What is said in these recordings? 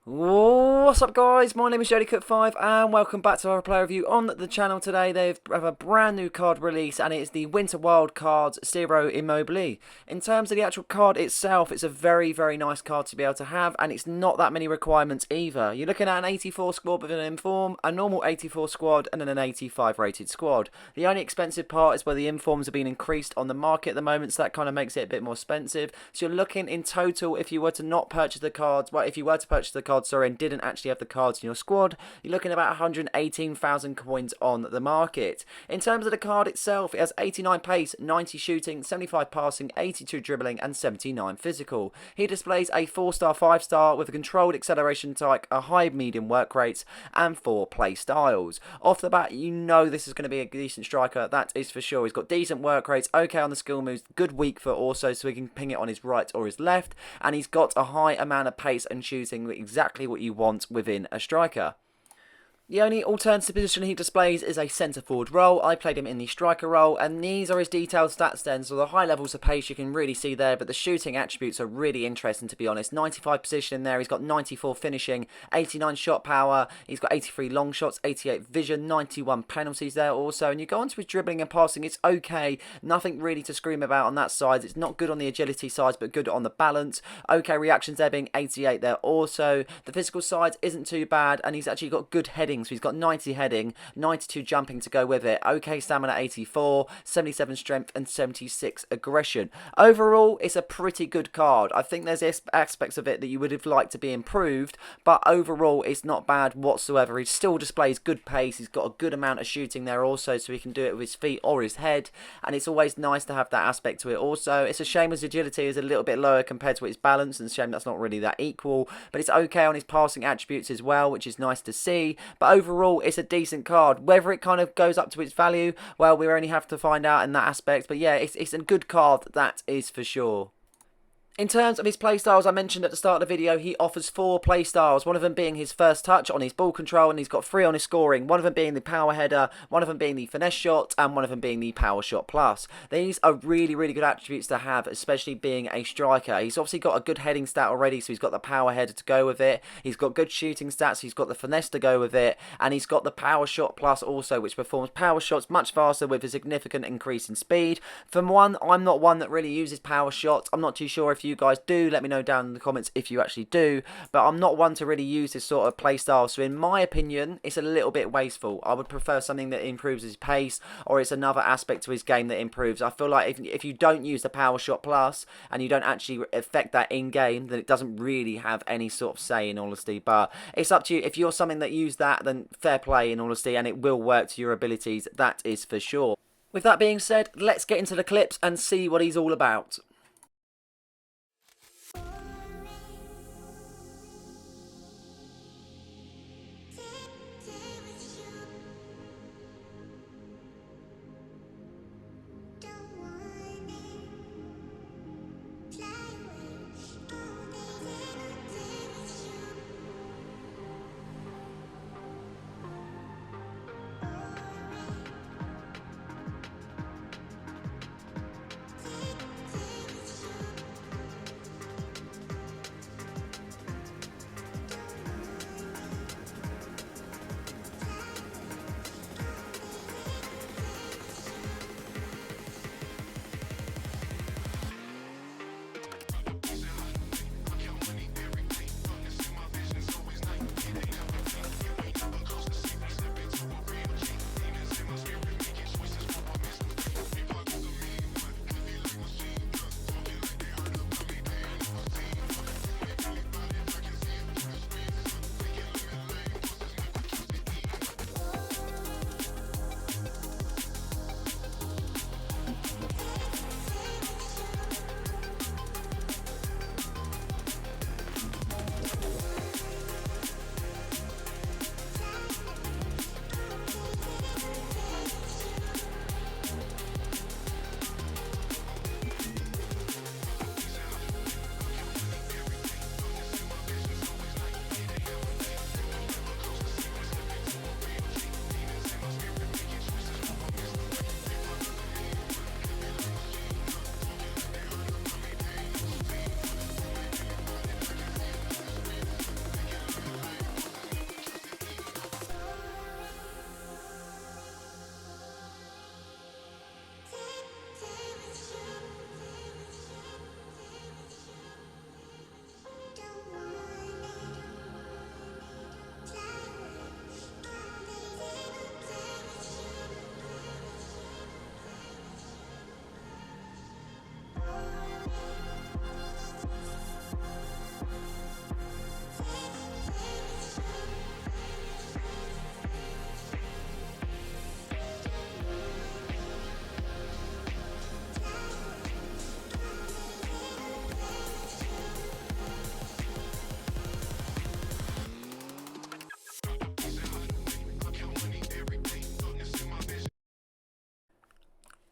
What's up guys, my name is JodyCut5 and welcome back to our player review on the channel. Today they have a brand new card release and it is the Winter Wildcard Ciro Immobile. In terms of the actual card itself, it's a very nice card to be able to have, and it's not that many requirements either. You're looking at an 84 squad with an inform, a normal 84 squad and then an 85 rated squad. The only expensive part is where the informs have been increased on the market at the moment, so that kind of makes it a bit more expensive. So you're looking in total, if you were to not purchase the cards, well, if you were to purchase the cards, sorry, and didn't actually have the cards in your squad, you're looking at about 118,000 coins on the market. In terms of the card itself, it has 89 pace, 90 shooting, 75 passing, 82 dribbling and 79 physical. He displays a 4-star, 5-star with a controlled acceleration type, a high medium work rates and 4 play styles. Off the bat, you know this is going to be a decent striker, that is for sure. He's got decent work rates, okay on the skill moves, good weak foot also, so he can ping it on his right or his left, and he's got a high amount of pace and shooting, exactly what you want within a striker. The only alternative position he displays is a centre forward role. I played him in the striker role, and these are his detailed stats then. So the high levels of pace you can really see there, but the shooting attributes are really interesting, to be honest. 95 position in there, he's got 94 finishing, 89 shot power, he's got 83 long shots, 88 vision, 91 penalties there also. And you go on to his dribbling and passing, it's okay, nothing really to scream about on that side. It's not good on the agility side, but good on the balance. Okay reactions there, being 88 there also. The physical side isn't too bad, and he's actually got good heading. So he's got 90 heading, 92 jumping to go with it. Okay stamina 84, 77 strength and 76 aggression. Overall, it's a pretty good card. I think there's aspects of it that you would have liked to be improved, but overall it's not bad whatsoever. He still displays good pace. He's got a good amount of shooting there also, so he can do it with his feet or his head, and it's always nice to have that aspect to it also. It's a shame his agility is a little bit lower compared to his balance, and it's a shame that's not really that equal, but it's okay on his passing attributes as well, which is nice to see. But overall, it's a decent card. Whether it kind of goes up to its value, well, we only have to find out in that aspect. But yeah, it's a good card, that is for sure. In terms of his playstyles, I mentioned at the start of the video, he offers 4 playstyles, one of them being his first touch on his ball control, and he's got 3 on his scoring, one of them being the power header, one of them being the finesse shot, and one of them being the power shot plus. These are really good attributes to have, especially being a striker. He's obviously got a good heading stat already, so he's got the power header to go with it, he's got good shooting stats, he's got the finesse to go with it, and he's got the power shot plus also, which performs power shots much faster with a significant increase in speed. For one, I'm not one that really uses power shots. I'm not too sure if you guys do. Let me know down in the comments if you actually do, but I'm not one to really use this sort of play style, so in my opinion it's a little bit wasteful. I would prefer something that improves his pace, or it's another aspect to his game that improves. I feel like if you don't use the power shot plus and you don't actually affect that in game, then it doesn't really have any sort of say, in honesty. But it's up to you. If you're something that use that, then fair play, in honesty, and it will work to your abilities, that is for sure. With that being said, let's get into the clips and see what he's all about.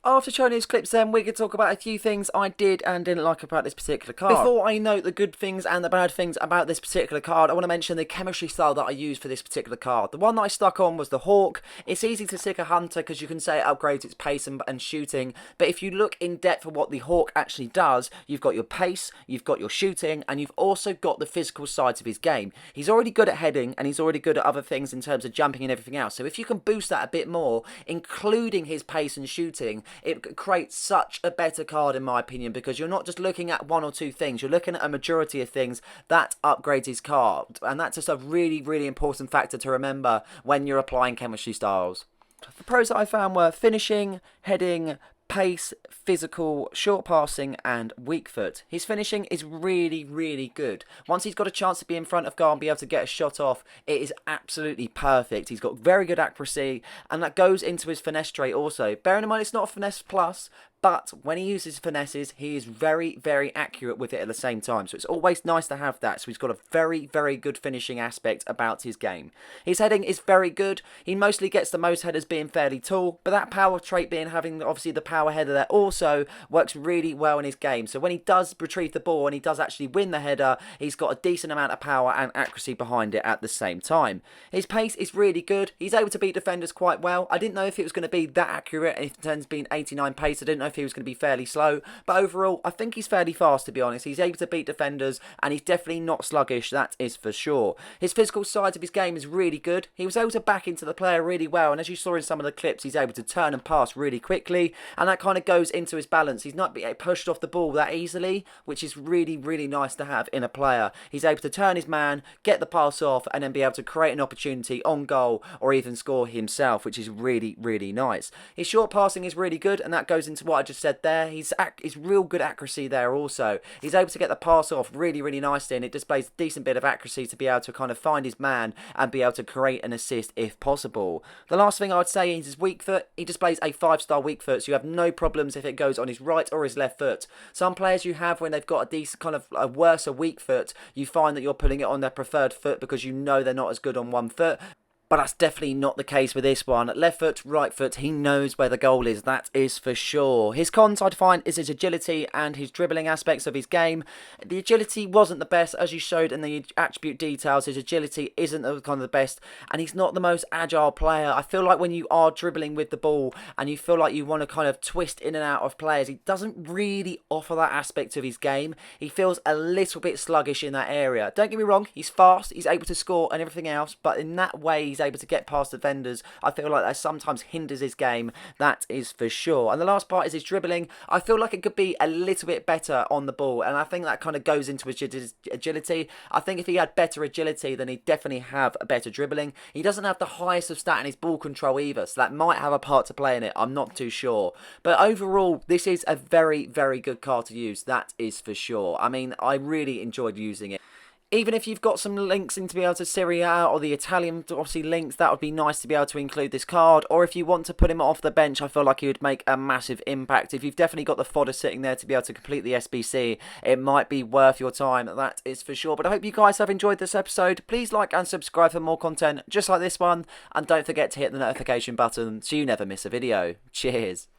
After showing these clips then, we could talk about a few things I did and didn't like about this particular card. Before I note the good things and the bad things about this particular card, I want to mention the chemistry style that I used for this particular card. The one that I stuck on was the Hawk. It's easy to stick a Hunter because you can say it upgrades its pace and shooting, but if you look in depth at what the Hawk actually does, you've got your pace, you've got your shooting, and you've also got the physical sides of his game. He's already good at heading, and he's already good at other things in terms of jumping and everything else. So if you can boost that a bit more, including his pace and shooting, it creates such a better card in my opinion, because you're not just looking at one or two things, you're looking at a majority of things that upgrades his card, and that's just a really important factor to remember when you're applying chemistry styles. The pros that I found were finishing, heading, pace, physical, short passing, and weak foot. His finishing is really good. Once he's got a chance to be in front of goal and be able to get a shot off, it is absolutely perfect. He's got very good accuracy, and that goes into his finesse trait also. Bearing in mind it's not a finesse plus, but when he uses finesses, he is very accurate with it at the same time. So it's always nice to have that. So he's got a very good finishing aspect about his game. His heading is very good. He mostly gets the most headers being fairly tall, but that power trait being having obviously the power header there also works really well in his game. So when he does retrieve the ball and he does actually win the header, he's got a decent amount of power and accuracy behind it at the same time. His pace is really good. He's able to beat defenders quite well. I didn't know if it was going to be that accurate in terms of being 89 pace. I didn't know if he was going to be fairly slow, but overall I think he's fairly fast, to be honest. He's able to beat defenders and he's definitely not sluggish, that is for sure. His physical side of his game is really good. He was able to back into the player really well, and as you saw in some of the clips, he's able to turn and pass really quickly, and that kind of goes into his balance. He's not being pushed off the ball that easily, which is really nice to have in a player. He's able to turn his man, get the pass off, and then be able to create an opportunity on goal or even score himself, which is really nice. His short passing is really good, and that goes into what I just said there. He's real good accuracy there also. He's able to get the pass off really nicely, and it displays a decent bit of accuracy to be able to kind of find his man and be able to create an assist if possible. The last thing I would say is his weak foot. He displays a 5-star weak foot, so you have no problems if it goes on his right or his left foot. Some players you have, when they've got a decent kind of a worse weak foot, you find that you're putting it on their preferred foot because you know they're not as good on one foot. But that's definitely not the case with this one. Left foot, right foot, he knows where the goal is, that is for sure. His cons I'd find is his agility and his dribbling aspects of his game. The agility wasn't the best, as you showed in the attribute details. His agility isn't kind of the best, and he's not the most agile player. I feel like when you are dribbling with the ball and you feel like you want to kind of twist in and out of players, he doesn't really offer that aspect of his game. He feels a little bit sluggish in that area. Don't get me wrong, he's fast, he's able to score and everything else, but in that way he's able to get past defenders. I feel like that sometimes hinders his game, that is for sure. And the last part is his dribbling. I feel like it could be a little bit better on the ball, and I think that kind of goes into his agility. I think if he had better agility, then he'd definitely have a better dribbling. He doesn't have the highest of stat in his ball control either, so that might have a part to play in it. I'm not too sure. But overall, this is a very good card to use, that is for sure. I mean, I really enjoyed using it. Even if you've got some links in to be able to Serie A or the Italian, obviously, links, that would be nice to be able to include this card. Or if you want to put him off the bench, I feel like he would make a massive impact. If you've definitely got the fodder sitting there to be able to complete the SBC, it might be worth your time, that is for sure. But I hope you guys have enjoyed this episode. Please like and subscribe for more content just like this one. And don't forget to hit the notification button so you never miss a video. Cheers.